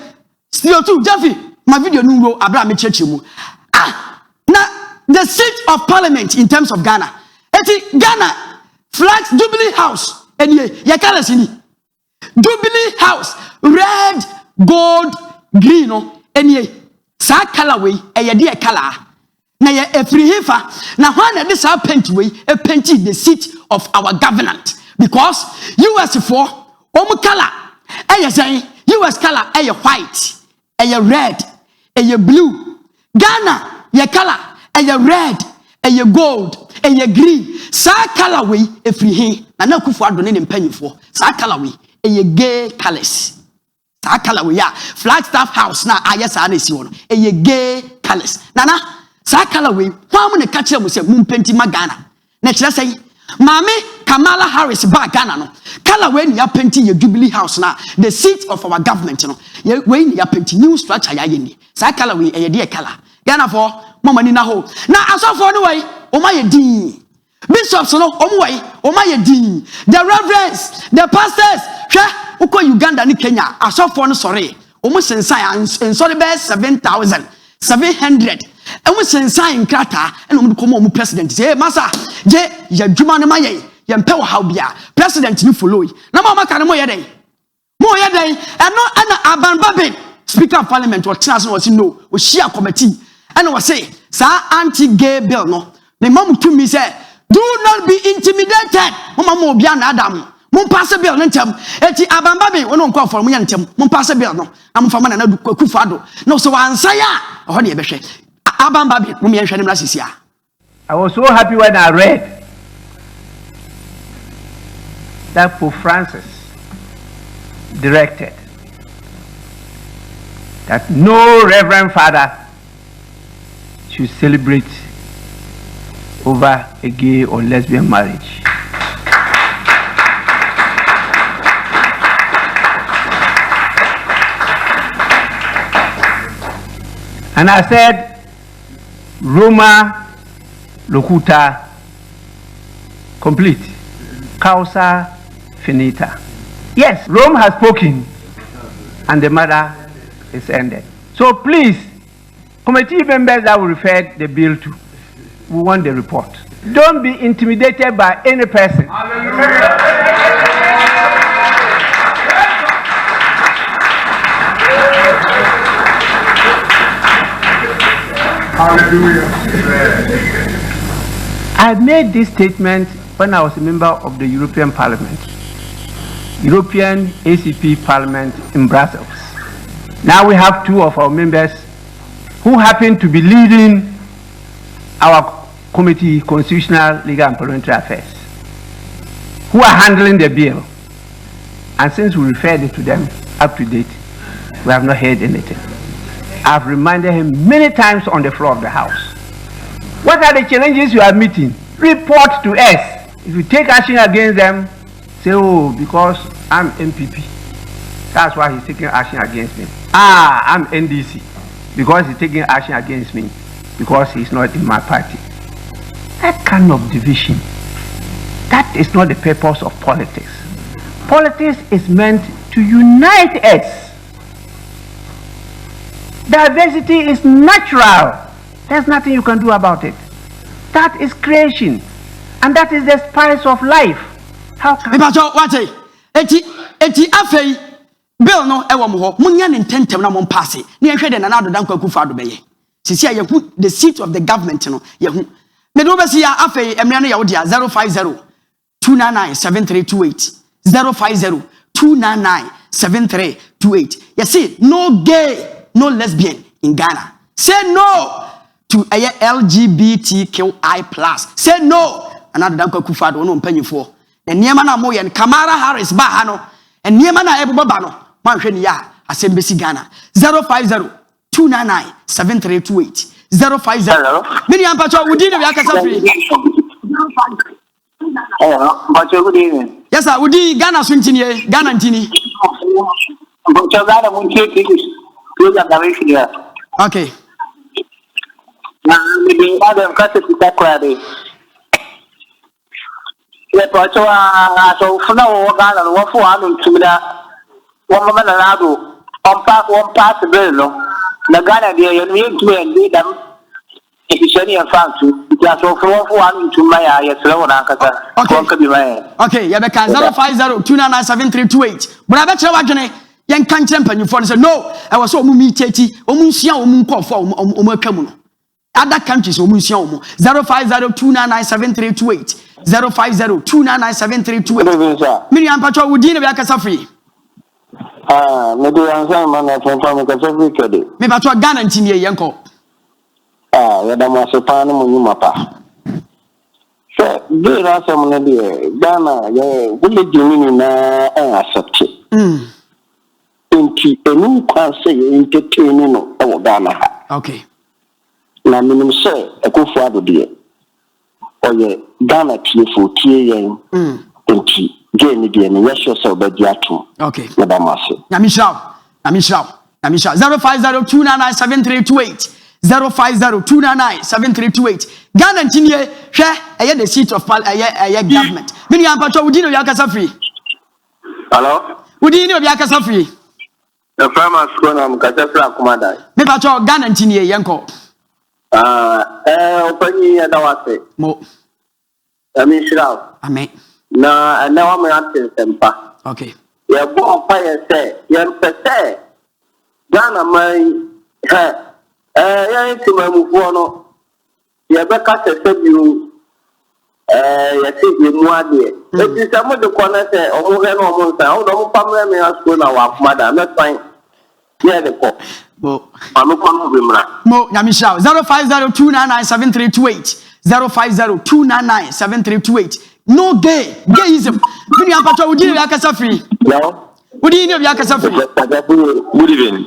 studio 2 Jeffy my video nu ro abra me cheche mu na the seat of parliament in terms of Ghana enti Ghana flags Jubilee House enie ye colors ni Jubilee House red gold green no enie sa color we eye de color na ye efrihifa na hwan na this paint we e paint the seat of our government because US for color eye say US color eye white eye red eye blue Ghana ye color eye red eye gold eye green sa color we efrihi na Akufo Addo ne mpanyifo sa color we eye gay colors. Sakala we ya Flagstaff House na ayesa na esi wono eye gay colors nana sakala we kwa mu ne ka kire mu se mu penti magana na kire sei mame Kamala Harris ba Ghana no color we ni ya penti ye Jubilee House na the seat of our government no ye we ni ya penti new structure ya ye sakala we eye de color Ghana for mama ni na ho na asofo no we o ma ye din bishops no o mu we o ma ye din the reverends the pastors hwe uko Uganda ni Kenya asofo no sorry omo sensan en sorry be 7,700 and we send sign krata and we come on president say masa je ya dwuma ne maye ya mpe how bia president ni follow na mama kan mo ye den and no and aban babe speaker of parliament or chance was no o share committee and was say sa anti-gay bill no the mom to me say do not be intimidated mama mo bia na adam mo pass bill no ntem eti aban babe we no call for mo ntem mo pass bill no am fa na kufa do no so ansa ya ho ne be hwe aban babe mo me hwe ne mra sisia. I was so happy when I read that Pope Francis directed that no Reverend Father should celebrate over a gay or lesbian marriage. And I said, Roma locuta complete, causa finita. Yes, Rome has spoken and the matter is ended. So please, committee members that will refer the bill to, we want the report. Don't be intimidated by any person. Hallelujah. I made this statement when I was a member of the European Parliament, European ACP Parliament in Brussels. Now we have two of our members who happen to be leading our committee, Constitutional, Legal and Parliamentary Affairs, who are handling the bill. And since we referred it to them up to date, we have not heard anything. I've reminded him many times on the floor of the House. What are the challenges you are meeting? Report to us. If you take action against them, say, oh, because I'm MPP. That's why he's taking action against me. Ah, I'm NDC. Because he's taking action against me. Because he's not in my party. That kind of division, that is not the purpose of politics. Politics is meant to unite us. Diversity is natural. There's nothing you can do about it. That is creation. And that is the spice of life. How can eti afei bill no ewo mo ho munya ne ntentem na mo pass ne ehwe de na nado dan kwaku fa do beye sisi ya yehu the seat of the government no yehu me do be si ya afei emre no ya wo dia 050-299-7328 050-299-7328 you see no gay no lesbian in Ghana. Say no to LGBTQI+. Say no. Another than Kufa do no mpanyifo. And niema na mo yen Kamala Harris ba ha no. And niema na ebo ba no. Man hwe ni ya asembesi Ghana. 050-299-7328. 050. Mini ampacho udi na bi akasa free. Hello, good evening. Yes sir, udi Ghana so ntini Ghana ntini. Ghana mun ke okay. Madam, cut it back ready. Let us so for now, Ghana, one for one to that one woman allowed on part the bill. The Ghana, they need to end them. If it's any fact, just for one to my eye, okay, you can 050-299-7328. But I bet you yen kan kire mpanyufo say no I was so mumi teti omunsia omunkofo omwatwamu no other countries omunsia omu 050-299-7328 050-299-7328 Miriam Pacho wudi na biakasa free me do answer man na me ka free kede me Pacho Ghana ntimi yenko ya da mo se pa no munyuma pa so do na se mo na de Ghana ya village ni na accept Inti enu kwa se entertain no e Ghana ha. Okay. Na minimum say Akufo Addo de. Oye Ghana tiefo tie yen. Inti ge ni de no yesho se obedi ato. Okay. Madam Ase. Namisha 050-299-7328 050-299-7328 Ghana ntini hwe eye the seat of government. Mini ampacho wudi no yakasa free. Hello. Wudi no yakasa free. The farmers go na mkata fra kumada. Me pacho Ghana ntini yenko. Openyi ya dawase. Mo. Amin shiraw. Amen. Na wa ate sempa. Okay. Ya bo pa ya se, ya mpese. Ghana mai ya timamufuo no. Ya beka se biu ya ti mu ade. Eti samo de kona se omo he no omo nsa. O do mo pamre me asko na wa kumada me fan. Yeah, the call. Mo, Nyamisha, 050299738. 050299738. No gay, gayism. Mini ampacho udini ya kasa free. No. Udini ya kasa free. Good evening.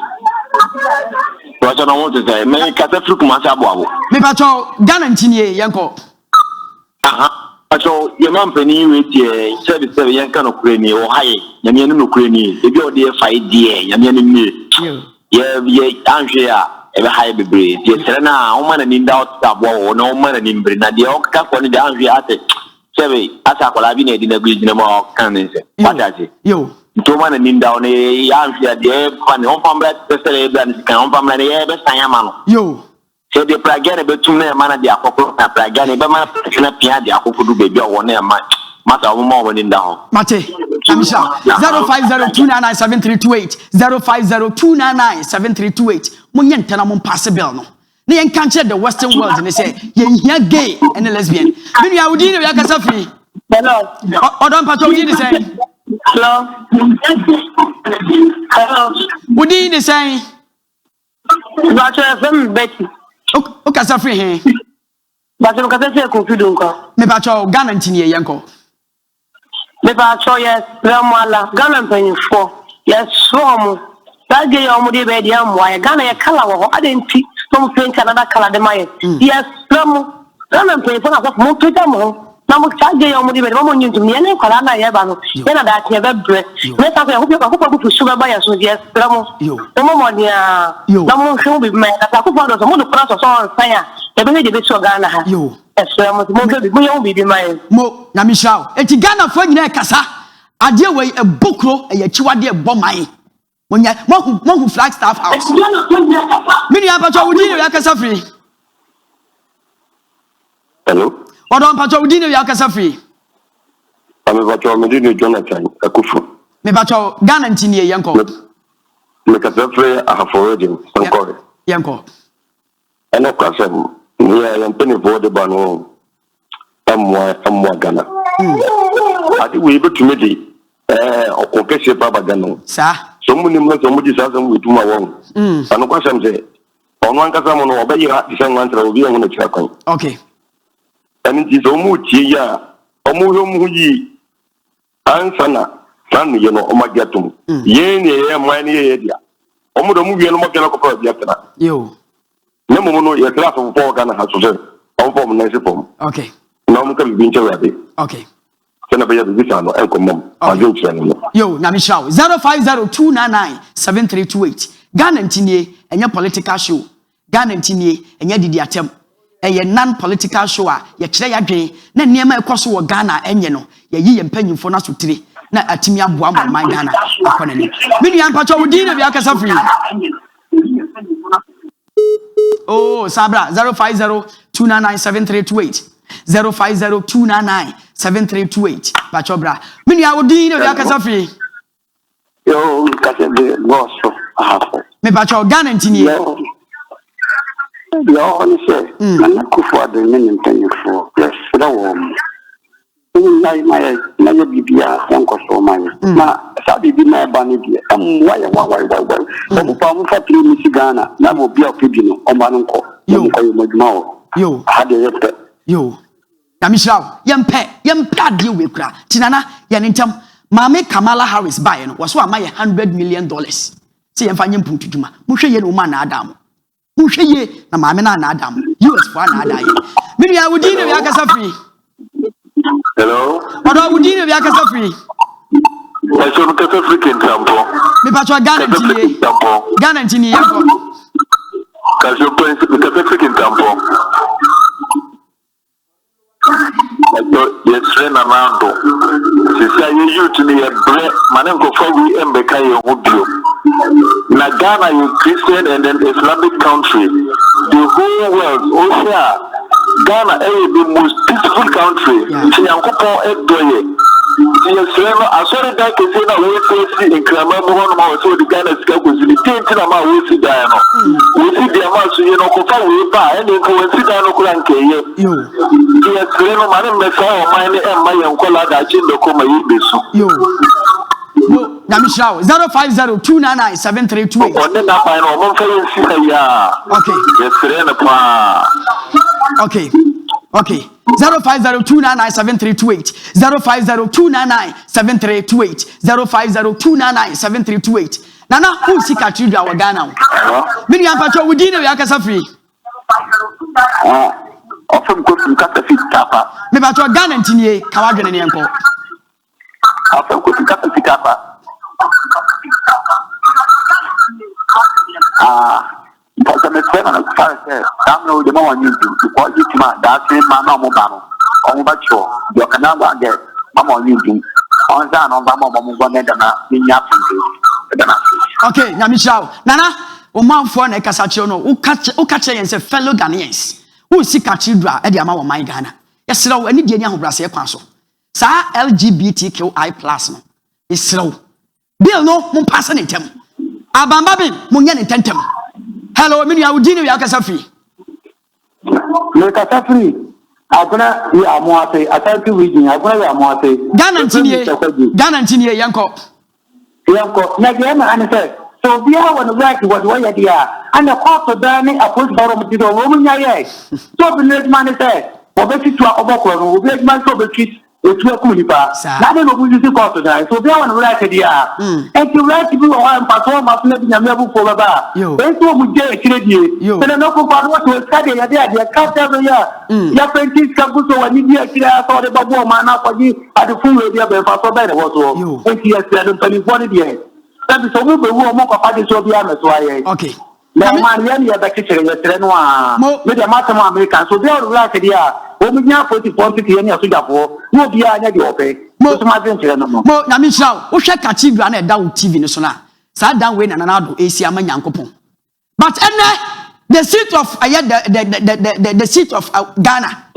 What's on want to say? Me kasa free kuma sa boabo. Me pacho Ghana ntinye yanko. Aha. Pacho ye man pani we tie service yanka no kurani o haye. Nyame no kurani. Ebi o de fa die, nyame no mi. Ye anhwe a ebe haye bebre. Ye sere na o man ni nda o tabo na o man ni mbre na de o ka ko ni de anhwe ate. Sebe asa kwala bi na edi na gbe ma o kan nse. Wataje. Yo. To man ni nda o ne anhwe de fan on pambra tesere ebe an kan on pambra ne ebe sanya ma no. Yo. So the pragane betum na mana de akoko na pragane be mana na pia de akoko du bebi o wona ma mata o mo woni nda ho. Mate. Amisha 050299738. 050299738. Munye ntana mo pass bill no. Na yen kan the western world and they say yen here gay and lesbian. Minu ya udi no ya kasa free. Hello. Odon pato udi dey say. Hello. Hello. Udi dey say. Ba cho FM Betty. O kasa free he. Ba cho kasa se confudu nko. Me ba cho Ghana ntinye yenko. Me ba cho yes, Ramala, Ghana penifo. Yes, from that day omo de be dia mwa Ghana ye kala wo adenti. Some think another color de my. Yes, Ghana penifo na so mo pita mo. Na mo cha day omo de be mo nyuntu me ne kwala na ye ba no. Ye na da tie be bre. Me ta ko ko bu sugar ba ya so yes, Ramo. Mo mo dia. Na mo hwe bi me ta ko fa do so mo do pra so so san ya be be so Ghana ha. Yo. Mo Nyamisha eti Ghana fo nyina kasa ade we ebokro eyachiwade ebomai monya mo Flagstaff house mini apacho udini ya kasa free. Hello. Odon pacho udini ya kasa free. Ame pacho medini Jonathan Akufu. Me pacho Ghana ntini yanko. Me kasa free ahafo sankore. Yanko. Eno kwasem yeah, I'm penny for the bano. I'm Ghana. I think we able to make it or confess Papa Gano. Sir, somebody must with my own. And of course, I'm saying, on one Casamon or Bay, the same answer will be on the track. Okay. And it is almost here, Omuyi Ansana, San, you know, Omagatum. Yen, mine area. Omudomu, and Moganaco, yo. No more, your class of 4 Ghana has to say, all form nice form. Okay. No, can be ready. Okay. Can I be a visitor and come on? Yo, Namishao 050299738. Ghana ntinye enye political show. Ghana ntinye enye didi atem. Eye non-political show a ye kire yadwen na niema ekoso wo Ghana enye no ye yi ye mpanyimfo na sotire na atimi aboa man Ghana akonani. Mini ampacho wudi na bi akasa free. Oh, Sabra 050299738. 050299738. Bachobra. Mini awudi na bi akasa free. Yo, kase de goso ahafo. Me bacho Ghana ntini. Yo, oni se. Na kufu ade me mpanyimfo. Yes, da wo. Na ye bibia yanko so man. Na sa bibi na ba ni bi. Why. Obu pa mu fa tri mi Ghana. Na mo bia opebi no. Omba no nko. Yo ko yo moduma o. Yo. Ade yepe. Yo. Yamishraw. Yempe ade we kura. Tinana yanintam. Mame Kamala Harris buy no. Was ama $100 million. Say yemfa nyempu tuduma. Mohwe ye no ma na adam. Mohwe ye na mame na adam. US for na ada ye. Mini ya wudi ne ya kasa free. Hello. Odo wudi ne ya kasa free. Eso no kasa free kentampo. Me patwa Ghana ntini. Ghana ntini yako. Kaso kasa free kentampo. Yes, friend Amando. Sister, you to me a bread, Manenko for we embeka your audio. Na Ghana, you Christian and then Islamic country. the whole world, Ocean, Ghana is the most peaceful country. See, I'm going yes, I saw that I say that we see in Cramamo one of so the Ghana scale was the same thing about we see Diana. We see the amount so you know, we buy and then go and sit down on Cranke. Yes, Madam Messiah, mine and my uncle that in the coma. Namisha 050-299-7328. Okay. Okay. 050-299-7328. 050-299-7328. 050-299-7328. Nana, who see Katrina our Ghana? Many ampacho we dinner yakasa free. Often go from Catafit Kappa. Maybe at your Ghana and Tinie, Kawagan and Yanko. Often go to Catafit Kappa. Because I'm a friend of the Pharisees, I know the more you do, because you can that same man on Mobano, on Bacho, your canal get, Mamma Newton, on Zan on Bama Monedana, in Yapton. Okay, Namisha, Nana, o man for a Casachono, who catch and a fellow Ghanaians, who see Cathedral at the amount of my Ghana. Yes, slow any Genia who Brassier Council. Sa LGBTQI plus no. It's slow. Bill no, mon passing in them. Abambabi, Munyan in tentem. Hello, Mini Audini Yakasafi. Yakasafi. I'm gonna be a moate. I tell you, reading. I'm gonna be a moate. Ganantinia, Yanko. Yanko, Nagama, and said, so we are on the right was why they are. And the cost of burning a post barometer of woman, yes. So the next man said, obviously to our Oboko, who make my sober kids. It's your Kulipa. Now they will use the cost of that. So they are on the right idea. And to write people on perform a living a level for a bar. They told me, Jay, you. And I know what to study a day, they can't every year. Your apprentice can go to a media for the Babu man up for you at the full area for better. Also, 20 years, 20 years. That is a woman who are more parties of the Amas. Okay. No man, you are the kitchen, with the matter of America. So they are right idea. Mo Namisha, o hwe Cathedral na da TV no so na. Sa dan we na na do esi ama Nyankopon. But the seat of the seat of Ghana,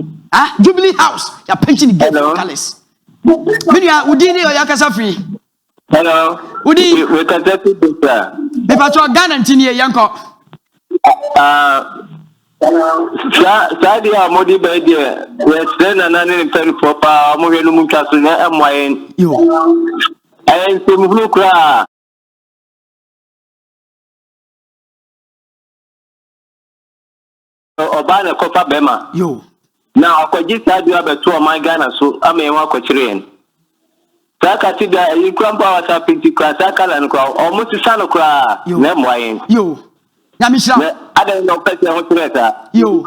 Jubilee House, ya pension the colors. Media udini o yakasa free. Hello. Udi we can take it there. Be patro Ghana ntini yanko. Sadia Modi Bedia, we're still an unintended for power, Movian Castle, and Wayne. I ain't some blue cry. Obana Copa Bema. Now, I could just add you have a tour of my Ghana, so I may walk a train. Sakatida, you come power tapping to Krasaka and Crow, almost to Santa Cra, Name Wayne. Namisha, I don't know better. You,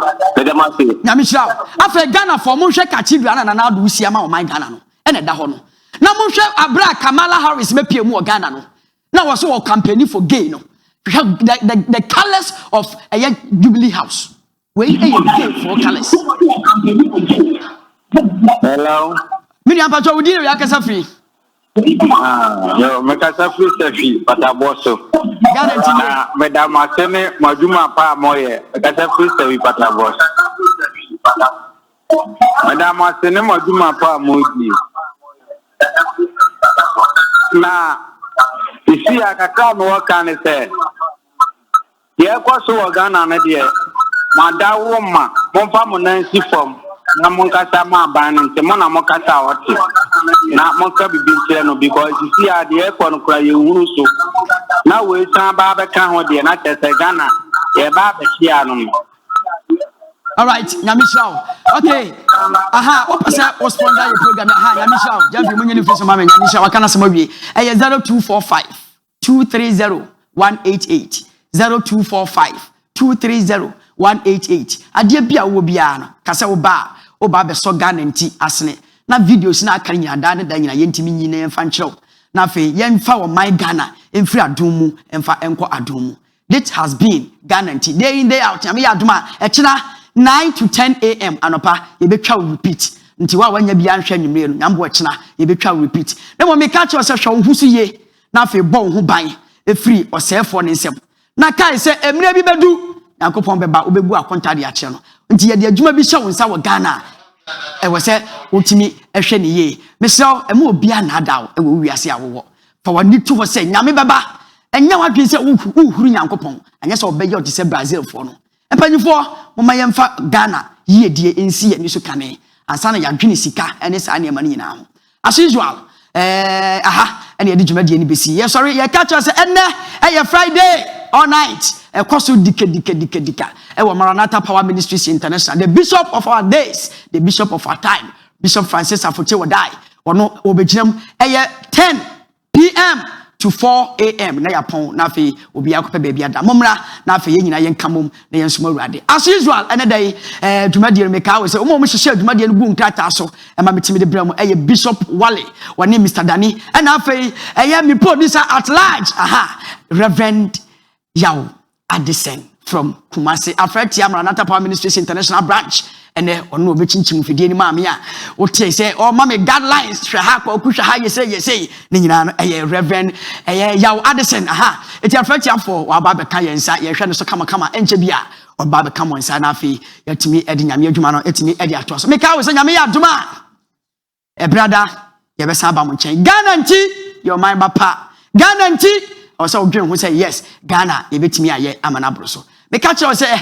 Namisha, after Ghana for Moshe Cathedral and now do see amount of my Ghana and a dahono. Now Moshe Abra Kamala Harris may pay more Ghana no. Now was all campaigning for gay no. The colors of a Jubilee House. Wait, a for colors. Hello. Miriam Pacho, we did Yakasa free. Yo, mekasa free selfie, but I was so. Madam Martene, Majuma Pa Moye, mekasa free selfie, but I was. Madam Martene, Majuma Pa Moye. Now, you see, I can come work and say, yeah, what's so Ghana, Nadia? Madam Woma, Mompa Monansi from Namonkasa Ban and Simona Mokasa. Now, Monka be channel because you see, at the airport, cry you so. Now we stand Baba Canhodi and I said, Ghana, a Baba Shiano. All right, Namisha. Okay. Opposite was sponsor your program. Namisha, jump in the face of Mamma Namisha. What can I say? 0245-230-188. 0245-230-188. Adia bia wo bia no. Kasa oba be so Ghana nti asene. Na videos na aka nyina da da nyina yentimi nyina emfa nkyerɛw. Na fe yemfa wo my Ghana emfiri adomu emfa enko adomu. This has been Ghana nti day in day out. Am ya adoma ekina 9 to 10 a.m. anopa yebetwa repeat. Nti wa wanya bia nhwe nwumre no nyambo ekina yebetwa repeat. Na mo me catch yourself hwe husu ye. Na fe bo ho ban efiri osefo ne nsem. Na kai se emre bi bedu Yankopon beba obebu akonta de ache no nti ye de adwuma bi hye wo nsa wo Ghana e wo se wotimi ehwe ne ye mesraw e ma obi anadaw e wo wiase awo fa wani to wo se nyame beba enya wadwen se uhuru Yankopon anya se obeye o te se Brazil fo no empanyifo moma yemfa Ghana ye die ensi ye ni so kane ansa na yadwene sika ene sa ne ma ni nyina ho as usual ene yedi dwuma die ni besi ye sorry ye catch us enne e Friday all night koso dika e wo Maranatha Power Ministries International, the bishop of our days, the bishop of our time, Bishop Francis Afoche Wadai ono obegyinam 10 p.m. to 4 a.m. na yapon na fe obi akope baabi ada momra na fe ye nyina ye nkamom na ye nsoma urade as usual ene dai dwumadie me ka we se omo hyehye dwumadie no gu nkrata so e ma metimi de bram Bishop Wale woni Mr. Dani e na fe me producer at large Reverend Yaw Addison from Kumasi Afreti Maranatha Power Ministries International Branch ene ono obechinchim fidie ni maame a wote say oh mama guidelines hwe ha kwa okuhwe ha yesey ni nyina no Reverend Yaw Addison eti Afreti afọ wa ba beka yensa ye hwe no so kama enche bia oba beka mo nsa na afi yatimi edi nyame adwuma no etimi edi ato so meka we say nyame ya adwuma brother ye be sa ba mo nchen Ghana nti your mind ba pa Ghana nti also odwen who say yes Ghana ye betimi aye amana bro so me catch you say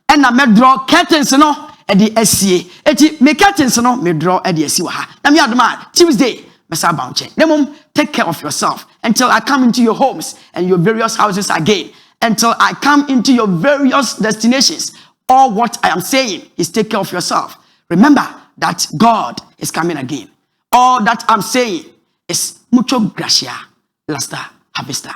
and na me draw curtains no e di asie eti me curtains no me draw e di asi wa ha na me adoma Tuesday me sa bounce nemum take care of yourself until I come into your homes and your various houses again, until I come into your various destinations. All what I am saying is take care of yourself. Remember that God is coming again. All that I'm saying is mucho gracia, lasta, havista.